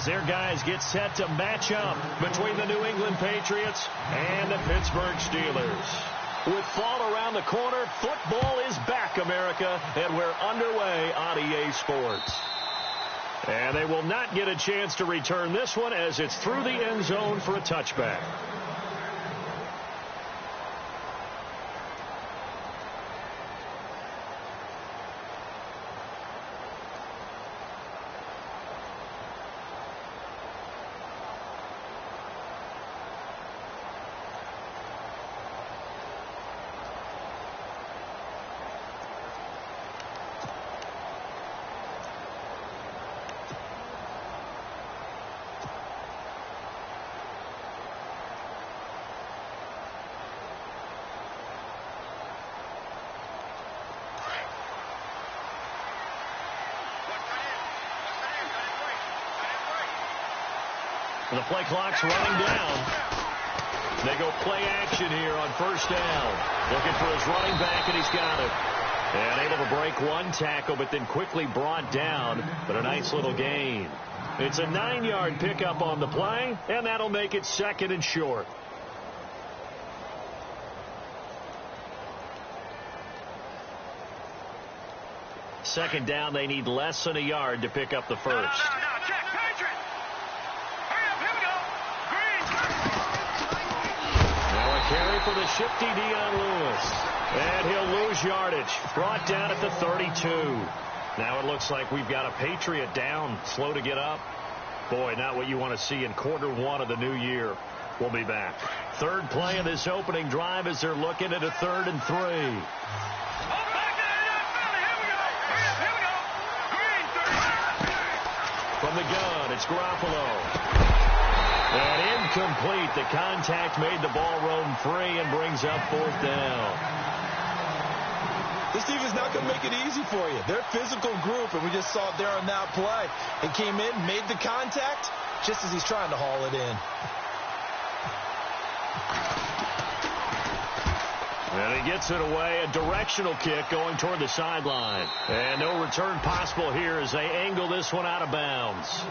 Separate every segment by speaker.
Speaker 1: as their guys get set to match up between the New England Patriots and the Pittsburgh Steelers. With fall around the corner, football is back, America, and we're underway on EA Sports. And they will not get a chance to return this one as it's through the end zone for a touchback. The play clock's running down. They go play action here on first down. Looking for his running back, and he's got it. And able to break one tackle, but then quickly brought down. But a nice little gain. It's a 9-yard pickup on the play, and that'll make it 2nd and short. Second down, they need less than a yard to pick up the first.
Speaker 2: Check, Patriots! Hurry up, here we go! Green!
Speaker 1: Now a carry for the shifty Dion Lewis. And he'll lose yardage. Brought down at the 32. Now it looks like we've got a Patriot down, slow to get up. Boy, not what you want to see in quarter 1 of the new year. We'll be back. Third play of this opening drive as they're looking at a 3rd and 3. From the gun, it's Garoppolo. And incomplete. The contact made the ball roam free and brings up 4th down.
Speaker 3: This defense is not going to make it easy for you. They're a physical group, and we just saw it there on that play. It came in, made the contact, just as he's trying to haul it in.
Speaker 1: And he gets it away, a directional kick going toward the sideline. And no return possible here as they angle this one out of bounds.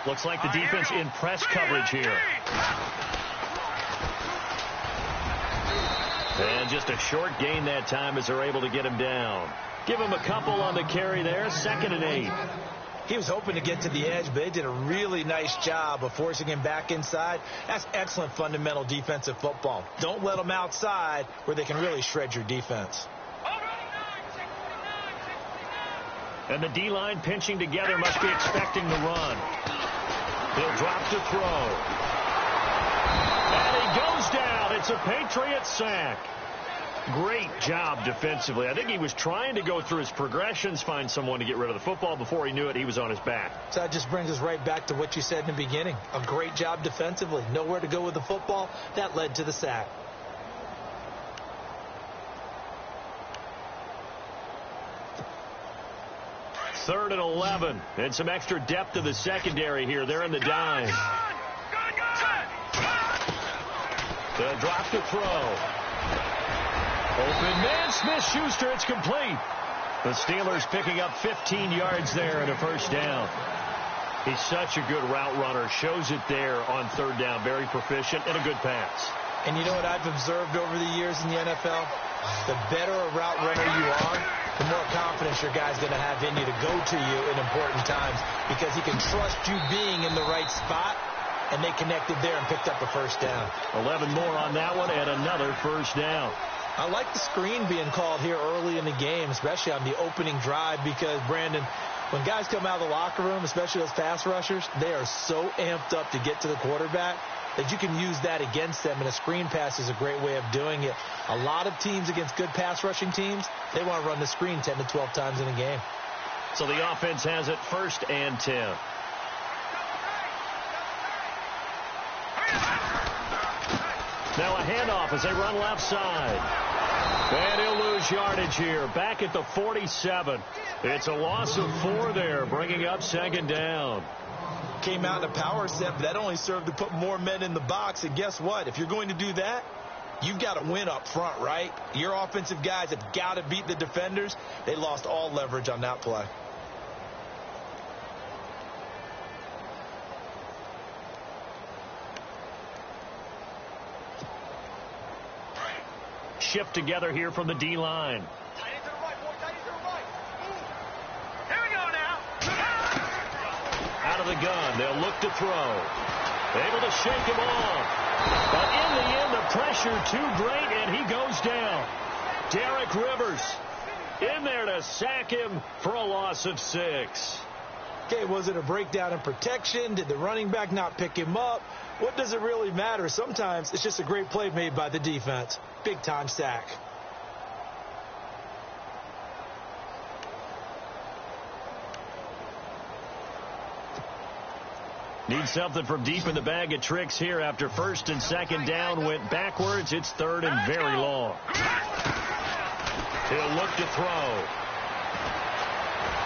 Speaker 1: Looks like the defense in press coverage here. And just a short gain that time as they're able to get him down. Give him a couple on the carry there. 2nd and 8.
Speaker 3: He was hoping to get to the edge, but they did a really nice job of forcing him back inside. That's excellent fundamental defensive football. Don't let them outside where they can really shred your defense.
Speaker 1: And the D-line pinching together must be expecting the run. He'll drop to throw. And he goes down. It's a Patriot sack. Great job defensively. I think he was trying to go through his progressions, find someone to get rid of the football. Before he knew it, he was on his back.
Speaker 3: So that just brings us right back to what you said in the beginning. A great job defensively. Nowhere to go with the football. That led to the sack.
Speaker 1: Third and 11. And some extra depth to the secondary here. They're in the dime. They'll drop to throw. Open man, Smith-Schuster. It's complete. The Steelers picking up 15 yards there and a first down. He's such a good route runner. Shows it there on 3rd down. Very proficient and a good pass.
Speaker 3: And you know what I've observed over the years in the NFL? The better a route runner you are, the more confidence your guy's going to have in you to go to you in important times because he can trust you being in the right spot and they connected there and picked up a first down.
Speaker 1: 11 more on that one and another first down.
Speaker 3: I like the screen being called here early in the game, especially on the opening drive, because, Brandon, when guys come out of the locker room, especially those pass rushers, they are so amped up to get to the quarterback that you can use that against them, and a screen pass is a great way of doing it. A lot of teams against good pass rushing teams, they want to run the screen 10 to 12 times in a game.
Speaker 1: So the offense has it 1st and 10. Now a handoff as they run left side. And he'll lose yardage here. Back at the 47. It's a loss of 4 there, bringing up 2nd down.
Speaker 3: Came out in a power set, but that only served to put more men in the box. And guess what? If you're going to do that, you've got to win up front, right? Your offensive guys have got to beat the defenders. They lost all leverage on that play.
Speaker 1: Shift together here from the D-line.
Speaker 2: Tight to the right, boy. Tight to the right. Here we go now.
Speaker 1: Out of the gun. They'll look to throw. Able to shake him off. But in the end, the pressure too great, and he goes down. Derek Rivers in there to sack him for a loss of 6.
Speaker 3: Okay, was it a breakdown in protection? Did the running back not pick him up? What does it really matter? Sometimes it's just a great play made by the defense. Big-time sack.
Speaker 1: Need something from deep in the bag of tricks here after 1st and 2nd down went backwards. It's 3rd and very long. He'll look to throw.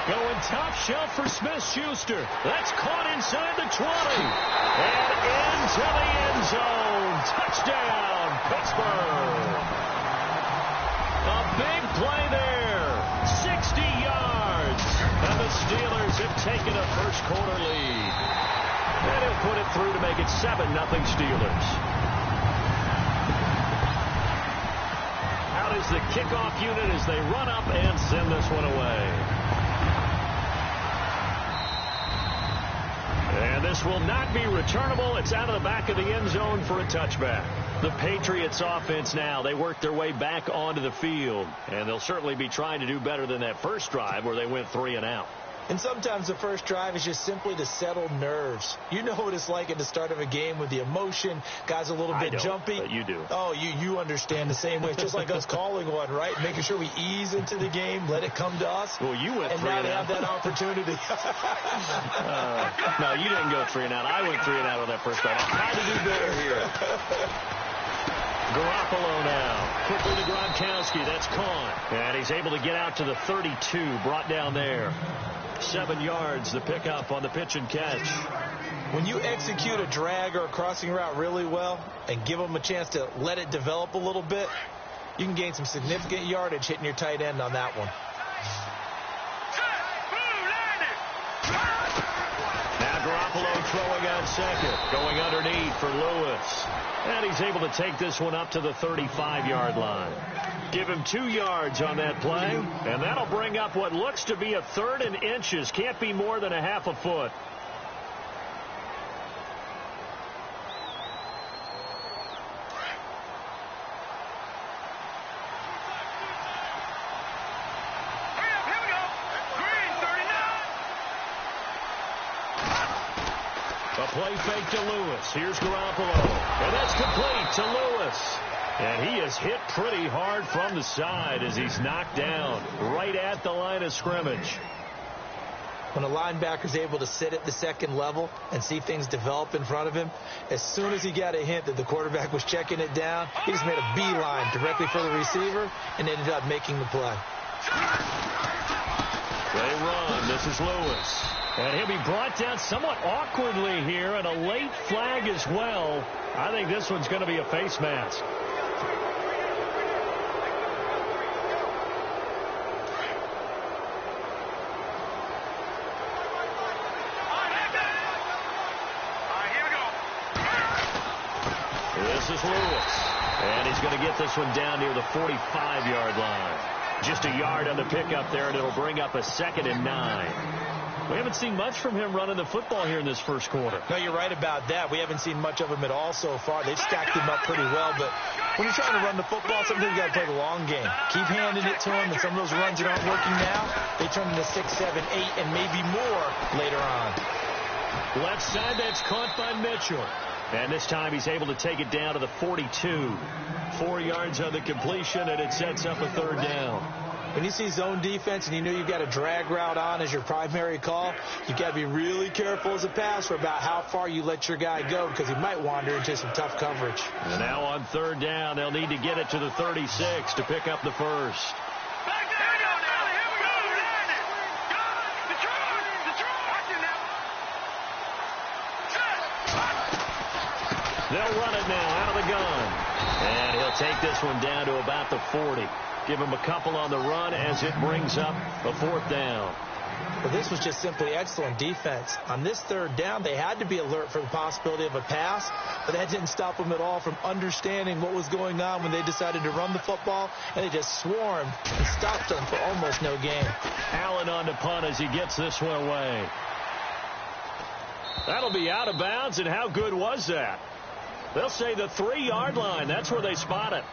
Speaker 1: Going top shelf for Smith-Schuster. That's caught inside the 20. And into the end zone. Touchdown, Pittsburgh. A big play there. 60 yards. And the Steelers have taken a first-quarter lead. And he'll put it through to make it 7-0 Steelers. Out is the kickoff unit as they run up and send this one away. And this will not be returnable. It's out of the back of the end zone for a touchback. The Patriots offense now, they work their way back onto the field. And they'll certainly be trying to do better than that first drive where they went 3 and out.
Speaker 3: And sometimes the first drive is just simply to settle nerves. You know what it's like at the start of a game with the emotion. Guys a little bit jumpy.
Speaker 1: But you do.
Speaker 3: Oh, you understand the same way. It's just like us calling one, right? Making sure we ease into the game, let it come to us.
Speaker 1: Well, you went 3 and out.
Speaker 3: And now they have that opportunity.
Speaker 1: No, you didn't go 3 and out. I went 3 and out on that first drive. I'm trying to do better here. Garoppolo now. Quickly to Gronkowski. That's caught. And he's able to get out to the 32. Brought down there. 7 yards, the pickup on the pitch and catch.
Speaker 3: When you execute a drag or a crossing route really well and give them a chance to let it develop a little bit, you can gain some significant yardage hitting your tight end on that one.
Speaker 1: Now Garoppolo throwing on second, going underneath for Lewis. And he's able to take this one up to the 35-yard line. Give him 2 yards on that play, and that'll bring up what looks to be a 3rd and inches. Can't be more than a half a foot.
Speaker 2: Here we go. Green 39.
Speaker 1: A play fake to Lewis. Here's Garoppolo. And that's complete to Lewis. And he is hit pretty hard from the side as he's knocked down right at the line of scrimmage.
Speaker 3: When a linebacker's able to sit at the second level and see things develop in front of him, as soon as he got a hint that the quarterback was checking it down, he just made a beeline directly for the receiver and ended up making the play.
Speaker 1: They run. This is Lewis. And he'll be brought down somewhat awkwardly here, and a late flag as well. I think this one's going to be a face mask. This is Lewis. And he's going to get this one down near the 45-yard line. Just a yard on the pickup there, and it'll bring up a 2nd and 9. We haven't seen much from him running the football here in this first quarter.
Speaker 3: No, you're right about that. We haven't seen much of him at all so far. They've stacked him up pretty well, but when you're trying to run the football, sometimes you got to play the long game. Keep handing it to him, and some of those runs that aren't working now, they turn into 6, 7, 8, and maybe more later on.
Speaker 1: Left side, that's caught by Mitchell. And this time he's able to take it down to the 42. 4 yards on the completion, and it sets up a third down.
Speaker 3: When you see zone defense and you know you've got a drag route on as your primary call, you've got to be really careful as a passer about how far you let your guy go because he might wander into some tough coverage.
Speaker 1: And now on third down, they'll need to get it to the 36 to pick up the first. They'll run it now out of the gun. And he'll take this one down to about the 40. Give him a couple on the run as it brings up a fourth down.
Speaker 3: Well, this was just simply excellent defense. On this third down, they had to be alert for the possibility of a pass, but that didn't stop them at all from understanding what was going on when they decided to run the football, and they just swarmed and stopped them for almost no gain.
Speaker 1: Allen on the punt as he gets this one away. That'll be out of bounds, and how good was that? They'll say the 3-yard line. That's where they spot it.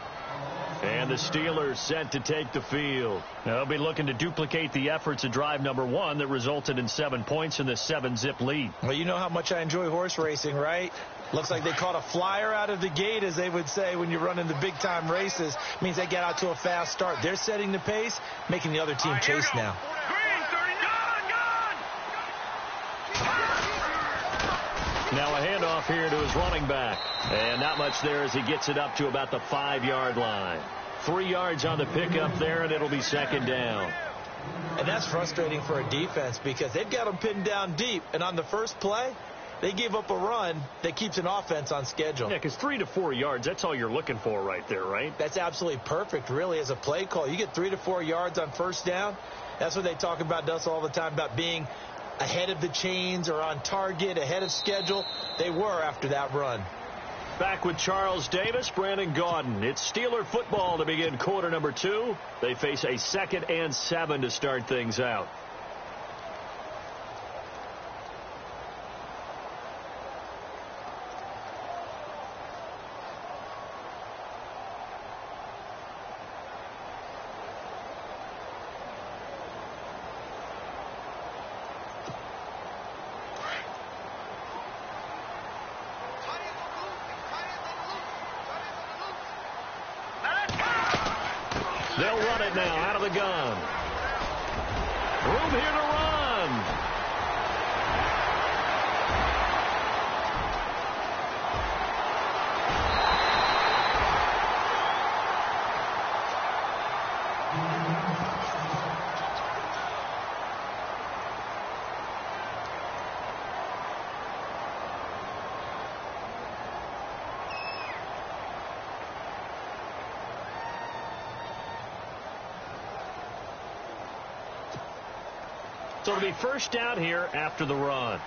Speaker 1: And the Steelers set to take the field. They'll be looking to duplicate the efforts of drive number 1 that resulted in 7 points in the 7-zip lead.
Speaker 3: Well, you know how much I enjoy horse racing, right? Looks like they caught a flyer out of the gate, as they would say when you're running the big-time races. It means they get out to a fast start. They're setting the pace, making the other team chase now.
Speaker 1: Now a handoff here to his running back. And not much there as he gets it up to about the 5-yard line. 3 yards on the pickup there, and it'll be second down.
Speaker 3: And that's frustrating for a defense because they've got them pinned down deep. And on the first play, they gave up a run that keeps an offense on schedule.
Speaker 1: Yeah, because 3 to 4 yards, that's all you're looking for right there, right?
Speaker 3: That's absolutely perfect, really, as a play call. You get 3 to 4 yards on first down. That's what they talk about, Dust, all the time, about being ahead of the chains or on target, ahead of schedule. They were after that run.
Speaker 1: Back with Charles Davis, Brandon Gaudin. It's Steeler football to begin quarter number 2. They face a 2nd and 7 to start things out. They'll run it now out of the gun. Room here to run. So it'll be first down here after the run.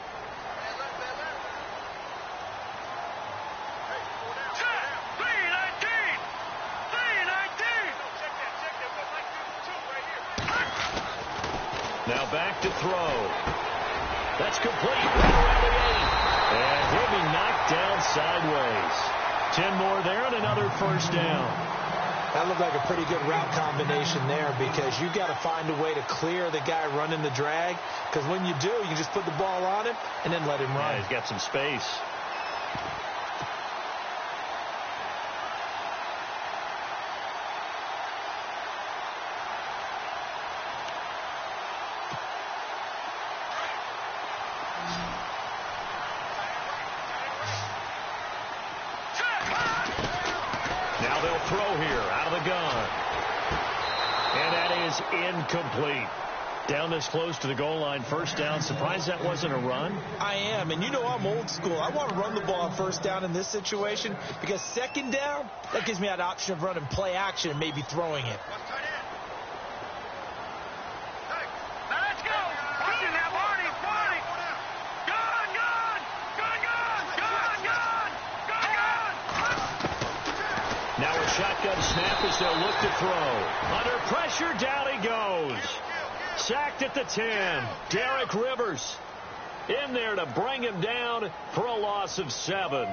Speaker 1: Now back to throw. That's complete. Right around the 8. And he'll be knocked down sideways. 10 more there and another first down.
Speaker 3: That looked like a pretty good route combination there because you've got to find a way to clear the guy running the drag, because when you do, you just put the ball on him and then let him run.
Speaker 1: Yeah, he's got some space. Now they'll throw here out of the gun. And that is incomplete. Down this close to the goal line, first down. Surprised that wasn't a run?
Speaker 3: I am, and you know I'm old school. I want to run the ball on first down in this situation because second down, that gives me that option of running play action and maybe throwing it.
Speaker 1: Now a shotgun snap as they'll look to throw. Under pressure, down he goes. Sacked at the 10. Derek Rivers in there to bring him down for a loss of 7.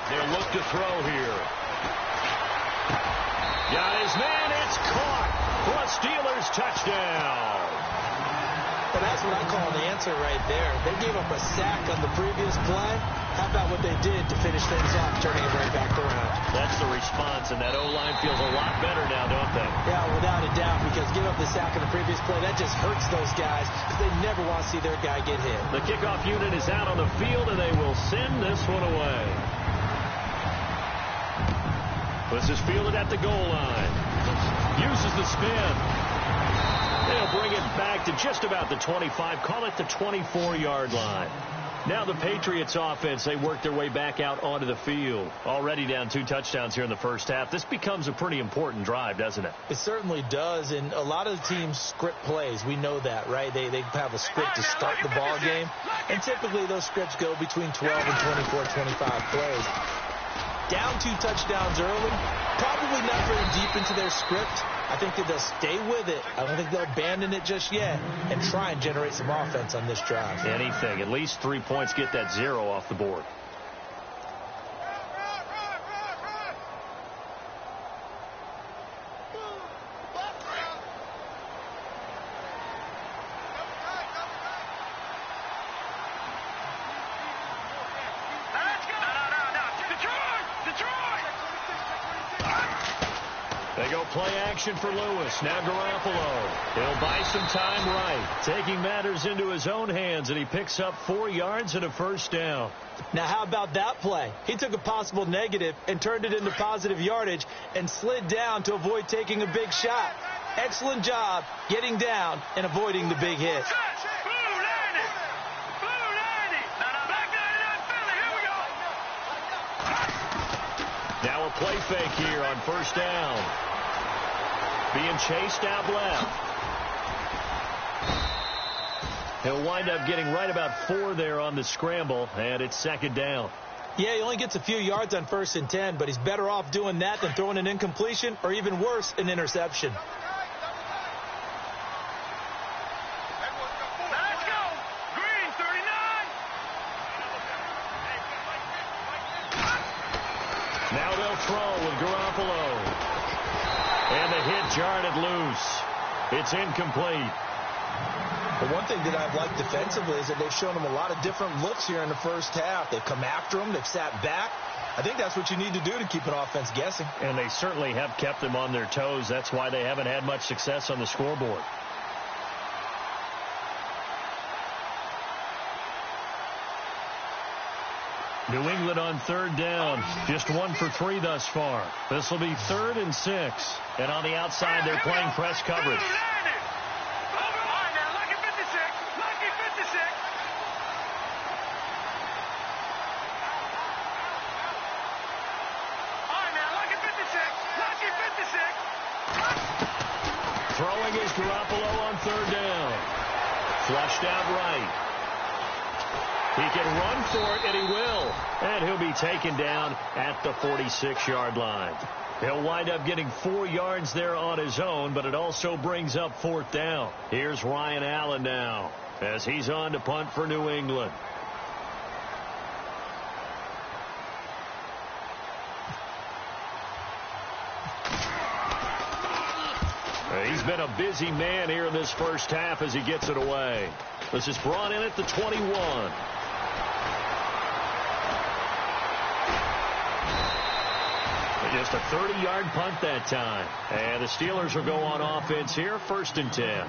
Speaker 1: They'll look to throw here. Got his man. It's caught for a Steelers touchdown.
Speaker 3: Well, that's what I call an answer right there. They gave up a sack on the previous play. How about what they did to finish things off, turning it right back around?
Speaker 1: That's the response, and that O-line feels a lot better now, don't they?
Speaker 3: Yeah, without a doubt, because give up the sack on the previous play, that just hurts those guys because they never want to see their guy get hit.
Speaker 1: The kickoff unit is out on the field, and they will send this one away. This is fielded at the goal line. Uses the spin. They'll bring it back to just about the 25. Call it the 24-yard line. Now the Patriots offense, they work their way back out onto the field. Already down 2 touchdowns here in the first half. This becomes a pretty important drive, doesn't it?
Speaker 3: It certainly does, and a lot of the teams script plays. We know that, right? They have a script to start the ball game, and typically those scripts go between 12 and 24, 25 plays. Down 2 touchdowns early, probably not very deep into their script. I think that they'll stay with it. I don't think they'll abandon it just yet and try and generate some offense on this drive.
Speaker 1: Anything. At least 3 points, get that 0 off the board. They go play action for Lewis. Now Garoppolo. He'll buy some time right. Taking matters into his own hands, and he picks up 4 yards and a first down.
Speaker 3: Now, how about that play? He took a possible negative and turned it into positive yardage and slid down to avoid taking a big shot. Excellent job getting down and avoiding the big hit.
Speaker 1: Now a play fake here on first down. Being chased out left. He'll wind up getting right about 4 there on the scramble, and it's second down.
Speaker 3: Yeah, he only gets a few yards on 1st and 10, but he's better off doing that than throwing an incompletion or even worse, an interception.
Speaker 1: Now they'll throw with Garoppolo. And the hit jarred it loose. It's incomplete.
Speaker 3: The one thing that I've liked defensively is that they've shown him a lot of different looks here in the first half. They've come after him. They've sat back. I think that's what you need to do to keep an offense guessing.
Speaker 1: And they certainly have kept them on their toes. That's why they haven't had much success on the scoreboard. New England on 3rd down. Just 1 for 3 thus far. This will be 3rd and 6. And on the outside, they're playing press coverage. Throwing is Garoppolo on 3rd down. Flushed out right. He can run for it, and he will. And he'll be taken down at the 46-yard line. He'll wind up getting 4 yards there on his own, but it also brings up 4th down. Here's Ryan Allen now as he's on to punt for New England. He's been a busy man here in this first half as he gets it away. This is brought in at the 21. Just a 30-yard punt that time. And the Steelers will go on offense here, 1st and 10.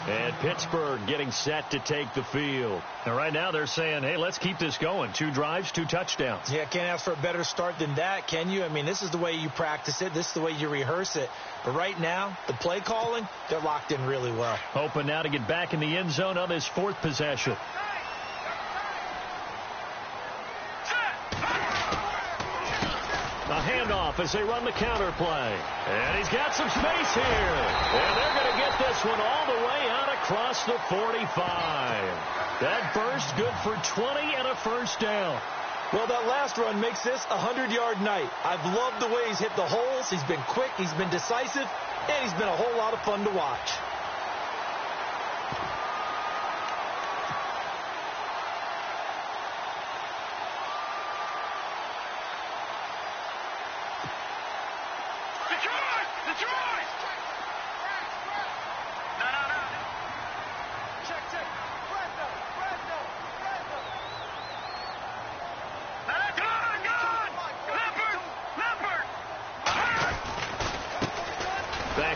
Speaker 1: And Pittsburgh getting set to take the field. And right now they're saying, hey, let's keep this going. 2 drives, 2 touchdowns.
Speaker 3: Yeah, can't ask for a better start than that, can you? I mean, this is the way you practice it. This is the way you rehearse it. But right now, the play calling, they're locked in really well.
Speaker 1: Hoping now to get back in the end zone on this 4th possession. A handoff off as they run the counter play. And he's got some space here. And they're going to get this one all the way out across the 45. That burst good for 20 and a first down.
Speaker 3: Well, that last run makes this a 100-yard night. I've loved the way he's hit the holes. He's been quick, he's been decisive, and he's been a whole lot of fun to watch.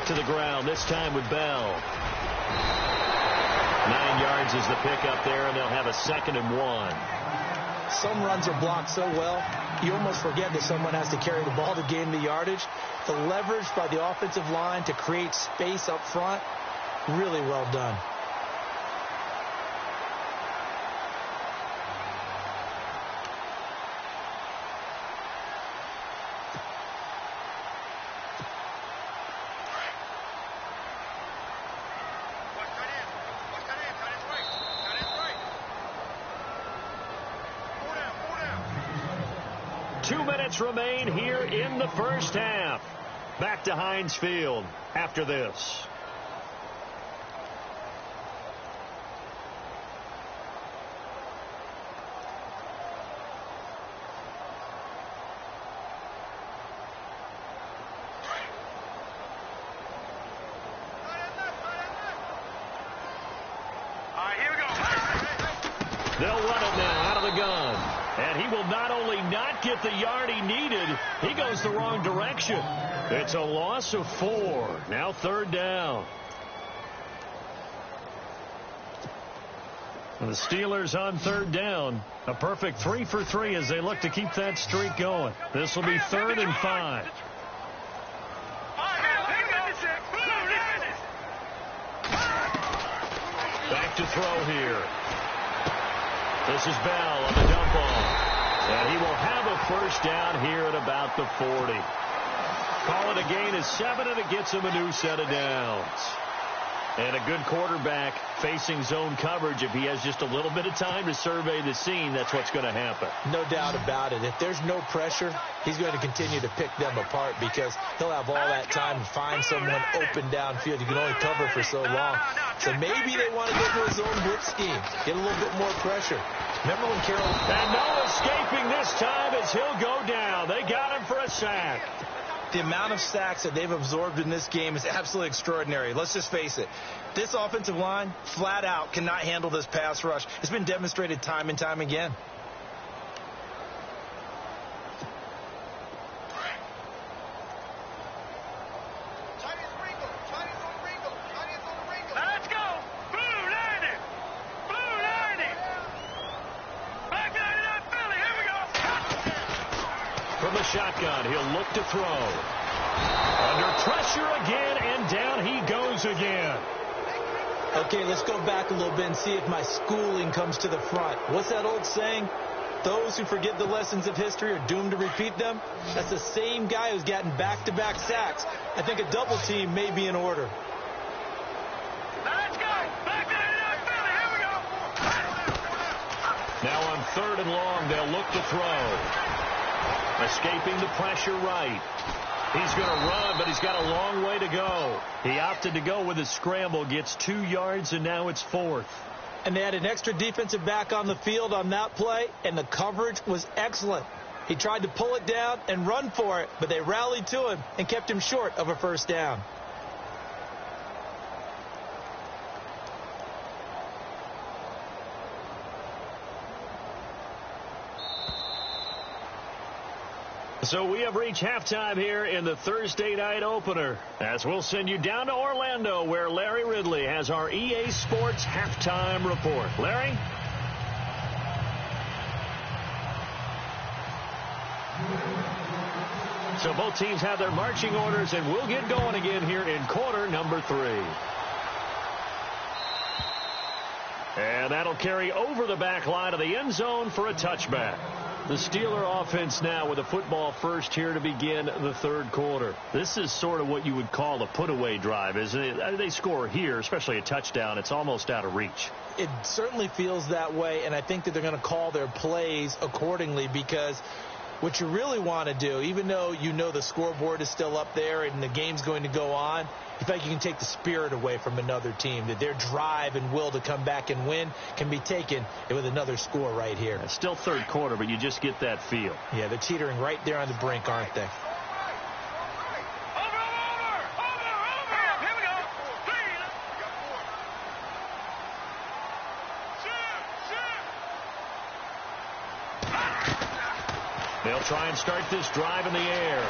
Speaker 1: To the ground, this time with Bell. 9 yards is the pickup there, and they'll have a 2nd and 1.
Speaker 3: Some runs are blocked so well, you almost forget that someone has to carry the ball to gain the yardage. The leverage by the offensive line to create space up front, really well done.
Speaker 1: Remain here in the first half. Back to Heinz Field after this.
Speaker 2: All right, here we go.
Speaker 1: They'll run it now out of the gun. And he will not only not get the yard he needed, he goes the wrong direction. It's a loss of 4. Now 3rd down. And the Steelers on 3rd down. A perfect 3 for 3 as they look to keep that streak going. This will be 3rd and 5. Back to throw here. This is Bell on the dump off. And he will have a first down here at about the 40. Call it a gain of 7, and it gets him a new set of downs. And a good quarterback facing zone coverage. If he has just a little bit of time to survey the scene, that's what's going to happen.
Speaker 3: No doubt about it. If there's no pressure, he's going to continue to pick them apart because he'll have all that time to find someone open downfield. You can only cover for so long. So maybe they want to go to a zone blitz scheme, get a little bit more pressure. Remember when Carroll...
Speaker 1: And no escaping this time as he'll go down. They got him for a sack.
Speaker 3: The amount of sacks that they've absorbed in this game is absolutely extraordinary. Let's just face it. This offensive line, flat out, cannot handle this pass rush. It's been demonstrated time and time again.
Speaker 2: Let's go. Blue 90. Blue 90. Back 99 Philly. Here we go.
Speaker 1: From the shotgun, he'll look to throw. Under pressure again, and down he goes again.
Speaker 3: Okay, let's go back a little bit and see if my schooling comes to the front. What's that old saying? Those who forget the lessons of history are doomed to repeat them. That's the same guy who's gotten back-to-back sacks. I think a double team may be in order.
Speaker 2: Let's go. Back 99 Philly. Here we go.
Speaker 1: Now on 3rd and long, they'll look to throw. Escaping the pressure right. He's going to run, but he's got a long way to go. He opted to go with a scramble, gets 2 yards, and now it's 4th.
Speaker 3: And they had an extra defensive back on the field on that play, and the coverage was excellent. He tried to pull it down and run for it, but they rallied to him and kept him short of a first down.
Speaker 1: So we have reached halftime here in the Thursday night opener, as we'll send you down to Orlando, where Larry Ridley has our EA Sports halftime report. Larry? So both teams have their marching orders, and we'll get going again here in quarter number 3. And that'll carry over the back line of the end zone for a touchback. The Steeler offense now with a football first here to begin the third quarter. This is sort of what you would call a put-away drive, isn't it? They score here, especially a touchdown. It's almost out of reach.
Speaker 3: It certainly feels that way, and I think that they're going to call their plays accordingly, because what you really want to do, even though you know the scoreboard is still up there and the game's going to go on, you think you can take the spirit away from another team, that their drive and will to come back and win can be taken with another score right here.
Speaker 1: It's still third quarter, but you just get that feel.
Speaker 3: Yeah, they're teetering right there on the brink, aren't they?
Speaker 1: They'll try and start this drive in the air.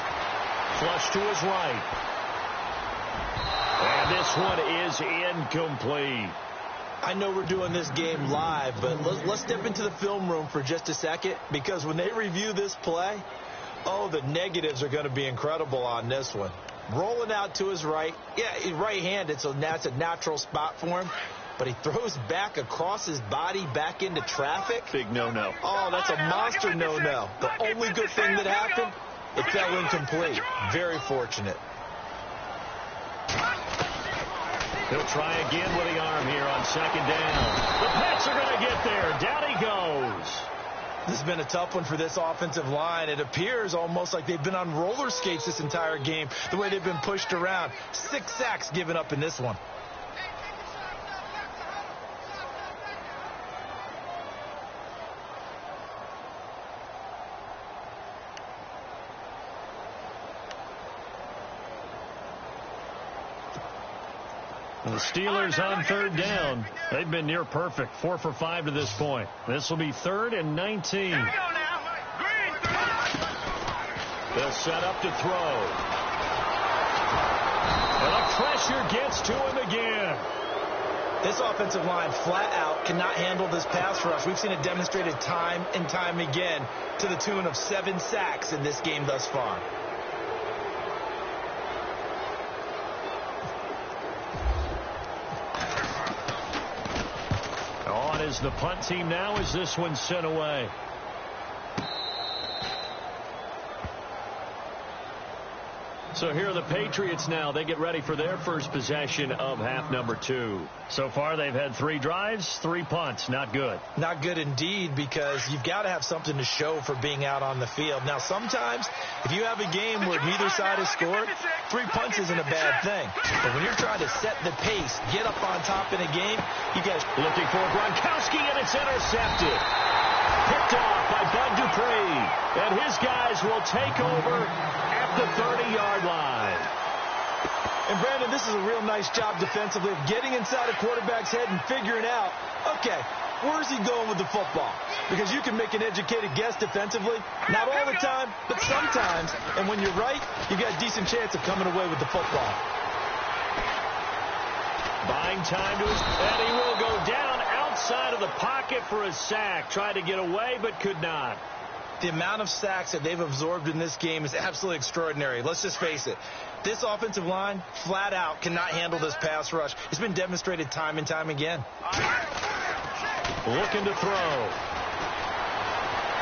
Speaker 1: Flush to his right. And this one is incomplete.
Speaker 3: I know we're doing this game live, but let's step into the film room for just a second, because when they review this play, oh, the negatives are going to be incredible on this one. Rolling out to his right. Yeah, he's right-handed, so that's a natural spot for him. But he throws back across his body back into traffic.
Speaker 1: Big no-no.
Speaker 3: Oh, that's a monster no-no. The only good thing that happened, it fell incomplete. Very fortunate.
Speaker 1: He'll try again with the arm here on second down. The Pats are going to get there. Down he goes.
Speaker 3: This has been a tough one for this offensive line. It appears almost like they've been on roller skates this entire game, the way they've been pushed around. 6 sacks given up in this one.
Speaker 1: The Steelers on third down. They've been near perfect. 4 for 5 to this point. This will be 3rd and 19. They'll set up to throw. And the pressure gets to him again.
Speaker 3: This offensive line flat out cannot handle this pass rush. We've seen it demonstrated time and time again, to the tune of 7 sacks in this game thus far.
Speaker 1: Is the punt team now as this one's sent away. So here are the Patriots now. They get ready for their first possession of half number 2. So far they've had 3 drives, 3 punts. Not good.
Speaker 3: Not good indeed, because you've got to have something to show for being out on the field. Now sometimes if you have a game where neither side has scored, 3 punts isn't a bad thing. But when you're trying to set the pace, get up on top in a game, you guys
Speaker 1: looking for Gronkowski, and it's intercepted. Picked off by Bud Dupree. And his guys will take over at the 30-yard line.
Speaker 3: And, Brandon, this is a real nice job defensively of getting inside a quarterback's head and figuring out, okay, where's he going with the football? Because you can make an educated guess defensively. Not all the time, but sometimes. And when you're right, you got a decent chance of coming away with the football.
Speaker 1: Buying time to his, and he will go down outside of the pocket for a sack. Tried to get away, but could not.
Speaker 3: The amount of sacks that they've absorbed in this game is absolutely extraordinary. Let's just face it. This offensive line, flat out, cannot handle this pass rush. It's been demonstrated time and time again.
Speaker 1: Looking to throw.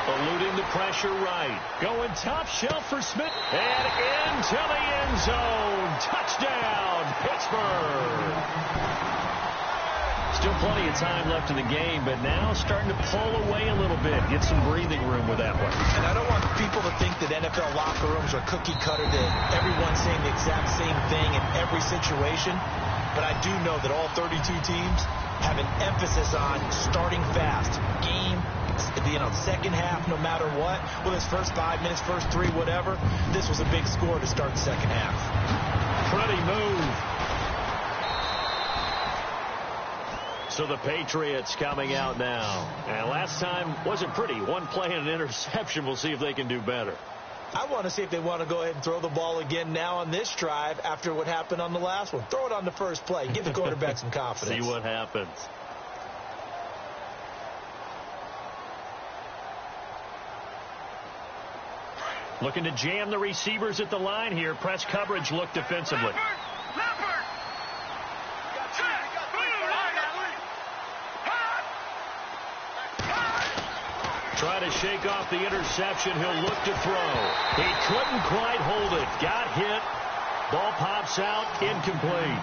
Speaker 1: Eluding the pressure right. Going top shelf for Smith. And into the end zone. Touchdown, Pittsburgh. Still plenty of time left in the game, but now starting to pull away a little bit. Get some breathing room with that one.
Speaker 3: And I don't want people to think that NFL locker rooms are cookie cutter, that everyone's saying the exact same thing in every situation. But I do know that all 32 teams have an emphasis on starting fast. Game, second half, no matter what. Whether it's first 5 minutes, first 3, whatever. This was a big score to start the second half.
Speaker 1: Pretty move. So the Patriots coming out now. And last time wasn't pretty. One play and an interception. We'll see if they can do better.
Speaker 3: I want to see if they want to go ahead and throw the ball again now on this drive after what happened on the last one. Throw it on the first play. Give the quarterback some confidence.
Speaker 1: See what happens. Looking to jam the receivers at the line here. Press coverage look defensively. Try to to shake off the interception. He'll look to throw. He couldn't quite hold it. Got hit. Ball pops out. Incomplete.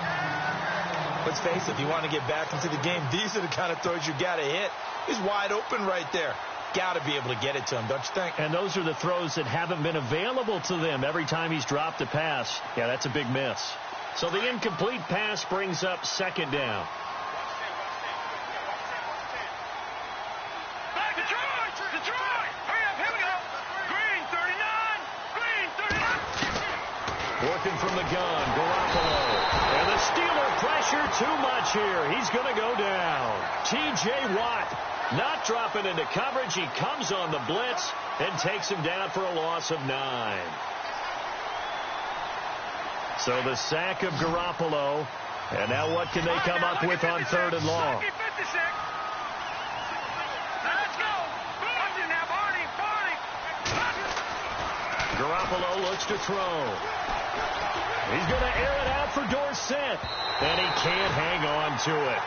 Speaker 3: Let's face it, if you want to get back into the game, these are the kind of throws you got to hit. He's wide open right there. Got to be able to get it to him, don't you think?
Speaker 1: And those are the throws that haven't been available to them every time he's dropped a pass. Yeah, that's a big miss. So the incomplete pass brings up second down.
Speaker 2: Detroit! Hurry up, here we go! Green 39! Green 39!
Speaker 1: Working from the gun, Garoppolo. And the Steeler pressure too much here. He's going to go down. T.J. Watt not dropping into coverage. He comes on the blitz and takes him down for a loss of 9. So the sack of Garoppolo. And now what can they come up with on 3rd and long? Garoppolo looks to throw. He's going to air it out for Dorsett. And he can't hang on to it.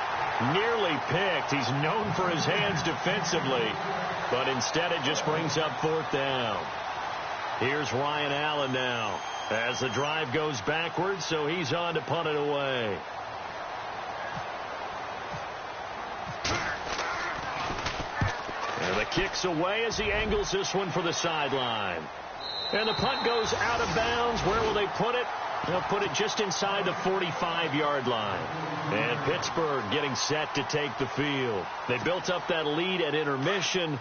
Speaker 1: Nearly picked. He's known for his hands defensively. But instead it just brings up 4th down. Here's Ryan Allen now. As the drive goes backwards, so he's on to punt it away. And the kick's away as he angles this one for the sideline. And the punt goes out of bounds. Where will they put it? They'll put it just inside the 45-yard line. And Pittsburgh getting set to take the field. They built up that lead at intermission,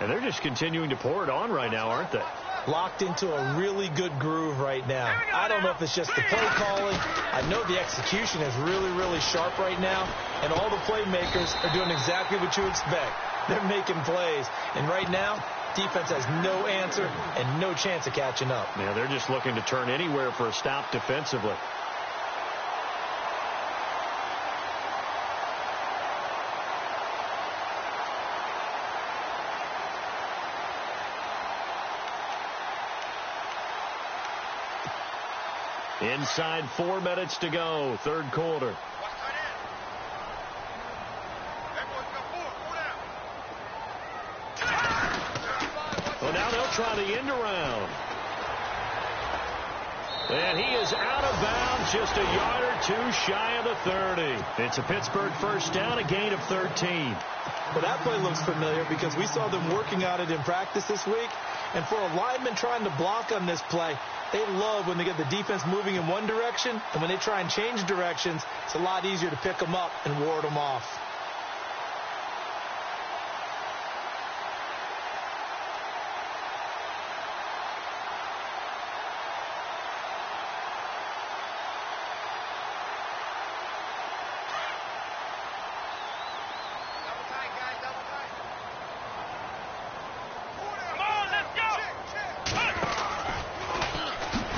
Speaker 1: and they're just continuing to pour it on right now, aren't they?
Speaker 3: Locked into a really good groove right now. I don't know if it's just the play calling. I know the execution is really, really sharp right now, and all the playmakers are doing exactly what you expect. They're making plays, and right now, defense has no answer and no chance of catching up.
Speaker 1: Yeah, they're just looking to turn anywhere for a stop defensively. Inside 4 minutes to go, 3rd quarter. Well, now they'll try the end around. And he is out of bounds, just a yard or two shy of the 30. It's a Pittsburgh first down, a gain of 13.
Speaker 3: Well, that play looks familiar because we saw them working on it in practice this week. And for a lineman trying to block on this play, they love when they get the defense moving in one direction, and when they try and change directions, it's a lot easier to pick them up and ward them off.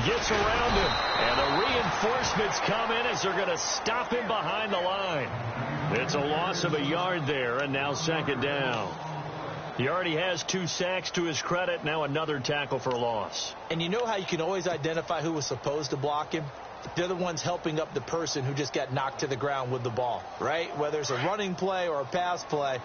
Speaker 1: Gets around him, and the reinforcements come in as they're going to stop him behind the line. It's a loss of a yard there, and now 2nd down. He already has 2 sacks to his credit, now another tackle for loss.
Speaker 3: And you know how you can always identify who was supposed to block him? They're the ones helping up the person who just got knocked to the ground with the ball, right? Whether it's a running play or a pass play,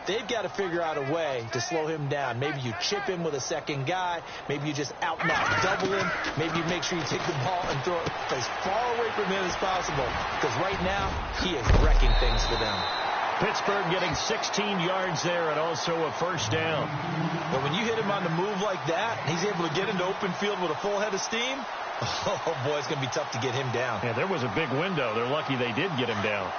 Speaker 3: they've got to figure out a way to slow him down. Maybe you chip him with a second guy. Maybe you just out-knock double him. Maybe you make sure you take the ball and throw it as far away from him as possible. Because right now, he is wrecking things for them.
Speaker 1: Pittsburgh getting 16 yards there and also a first down.
Speaker 3: But when you hit him on the move like that, he's able to get into open field with a full head of steam. Oh, boy, it's going to be tough to get him down.
Speaker 1: Yeah, there was a big window. They're lucky they did get him down.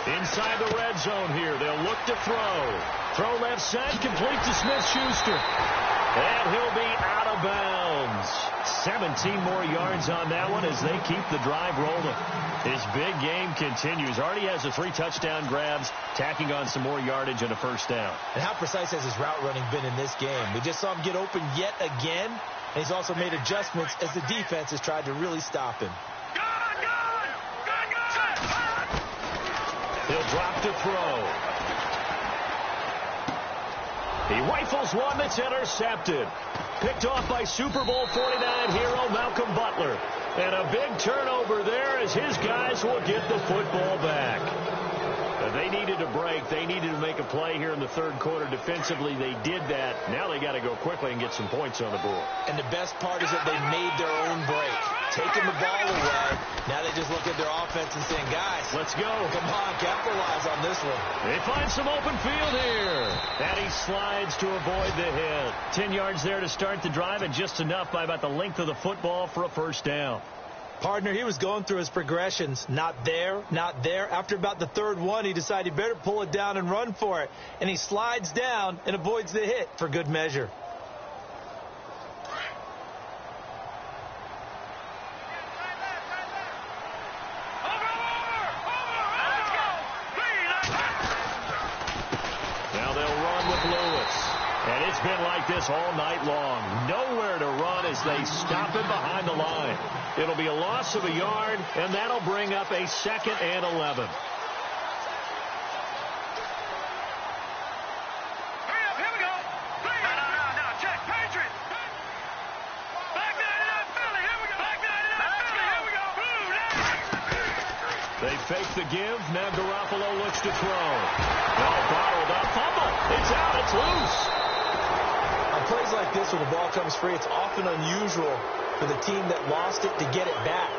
Speaker 1: Inside the red zone here. They'll look to throw. Throw left side, complete to Smith-Schuster. And he'll be out of bounds. 17 more yards on that one as they keep the drive rolling. His big game continues. Already has the 3 touchdown grabs, tacking on some more yardage and a first down.
Speaker 3: And how precise has his route running been in this game? We just saw him get open yet again, and he's also made adjustments as the defense has tried to really stop him. He'll
Speaker 1: drop to throw. He rifles one that's intercepted. Picked off by Super Bowl 49 hero Malcolm Butler. And a big turnover there as his guys will get the football back. They needed a break. They needed to make a play here in the third quarter. Defensively, they did that. Now they got to go quickly and get some points on the board.
Speaker 3: And the best part is that they made their own break. Taking the ball away. Now they just look at their offense and saying, guys,
Speaker 1: let's go.
Speaker 3: Come on, capitalize on this one.
Speaker 1: They find some open field here. And he slides to avoid the hit. 10 yards there to start the drive, and just enough by about the length of the football for a first down.
Speaker 3: Partner, he was going through his progressions. Not there, not there. After about the third one, he decided he better pull it down and run for it. And he slides down and avoids the hit for good measure.
Speaker 1: Now they'll run with Lewis. And it's been like this all night long. Nowhere to run as they stop him behind the line. It'll be a loss of a yard, and that'll bring up a 2nd and 11.
Speaker 2: Hurry up, here we go. No, check, Patriots. Back 99 Philly, here we go. Back 99 Philly, here we go.
Speaker 1: They fake the give. Now Garoppolo looks to throw. Oh, bottled up. Fumble. It's out. It's loose.
Speaker 3: On plays like this, when the ball comes free, it's often unusual for the team that lost it to get it back,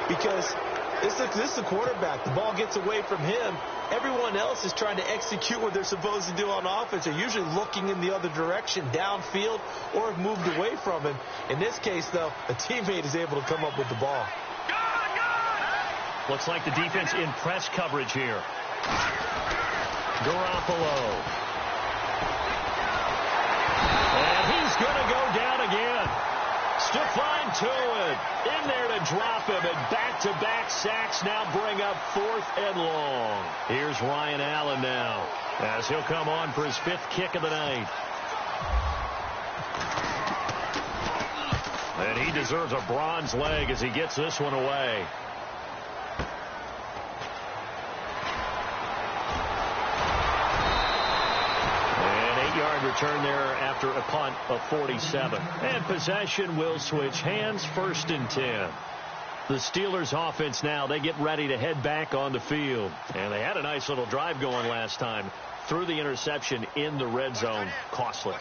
Speaker 3: because this is the quarterback. The ball gets away from him. Everyone else is trying to execute what they're supposed to do on offense. They're usually looking in the other direction, downfield, or have moved away from him. In this case, though, a teammate is able to come up with the ball.
Speaker 1: Looks like the defense in press coverage here. Garoppolo. And he's going to go down again. Stephon Tuitt in there to drop him, and back-to-back sacks now bring up 4th and long. Here's Ryan Allen now as he'll come on for his 5th kick of the night. And he deserves a bronze leg as he gets this one away. Return there after a punt of 47. And possession will switch hands, 1st and 10. The Steelers offense now, they get ready to head back on the field. And they had a nice little drive going last time. Threw the interception in the red zone. Costly.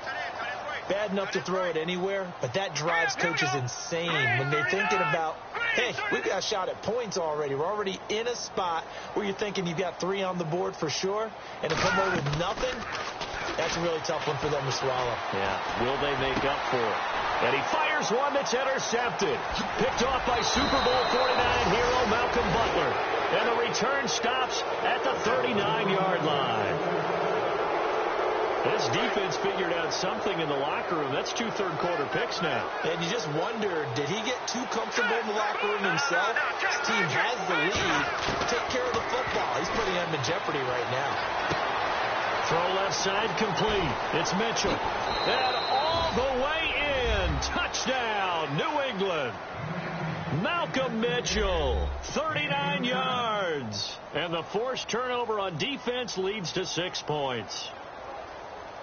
Speaker 3: Bad enough to throw it anywhere, but that drives coaches insane when they're thinking about, hey, we've got a shot at points already. We're already in a spot where you're thinking you've got 3 on the board for sure, and to come away with nothing, that's a really tough one for them to swallow.
Speaker 1: Yeah, will they make up for it? And he fires one that's intercepted. Picked off by Super Bowl 49 hero Malcolm Butler. And the return stops at the 39-yard line. This defense figured out something in the locker room. That's 2 third-quarter picks now.
Speaker 3: And you just wonder, did he get too comfortable in the locker room himself? His team has the lead. Take care of the football. He's putting them in jeopardy right now.
Speaker 1: Throw left side complete. It's Mitchell. And all the way in. Touchdown, New England. Malcolm Mitchell, 39 yards. And the forced turnover on defense leads to 6 points.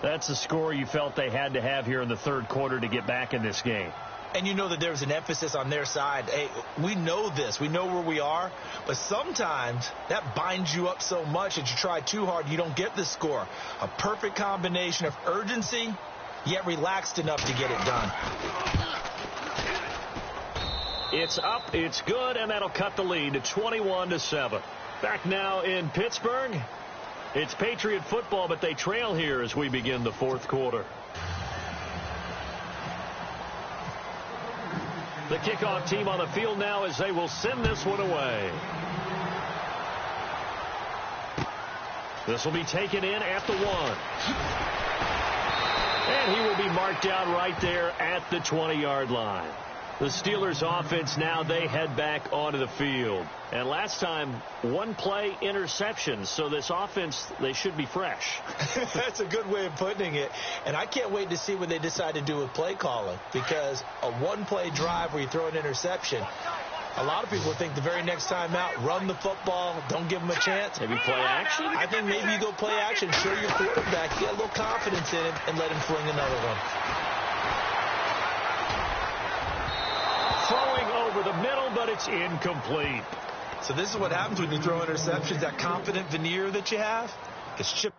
Speaker 1: That's the score you felt they had to have here in the third quarter to get back in this game.
Speaker 3: And you know that there's an emphasis on their side. Hey, we know this. We know where we are. But sometimes that binds you up so much that you try too hard, you don't get the score. A perfect combination of urgency, yet relaxed enough to get it done.
Speaker 1: It's up, it's good, and that'll cut the lead to 21-7. Back now in Pittsburgh. It's Patriot football, but they trail here as we begin the fourth quarter. The kickoff team on the field now as they will send this one away. This will be taken in at the 1. And he will be marked down right there at the 20-yard line. The Steelers offense now, they head back onto the field. And last time, 1 play interception. So this offense, they should be fresh.
Speaker 3: That's a good way of putting it. And I can't wait to see what they decide to do with play calling. Because a 1-play drive where you throw an interception, A lot of people think the very next time out, run the football, don't give them a chance.
Speaker 1: Maybe play action?
Speaker 3: I think maybe you go play action, show your quarterback, get a little confidence in him, and let him fling another one.
Speaker 1: Throwing over the middle, but it's incomplete.
Speaker 3: So this is what happens when you throw interceptions. That confident veneer that you have gets chipped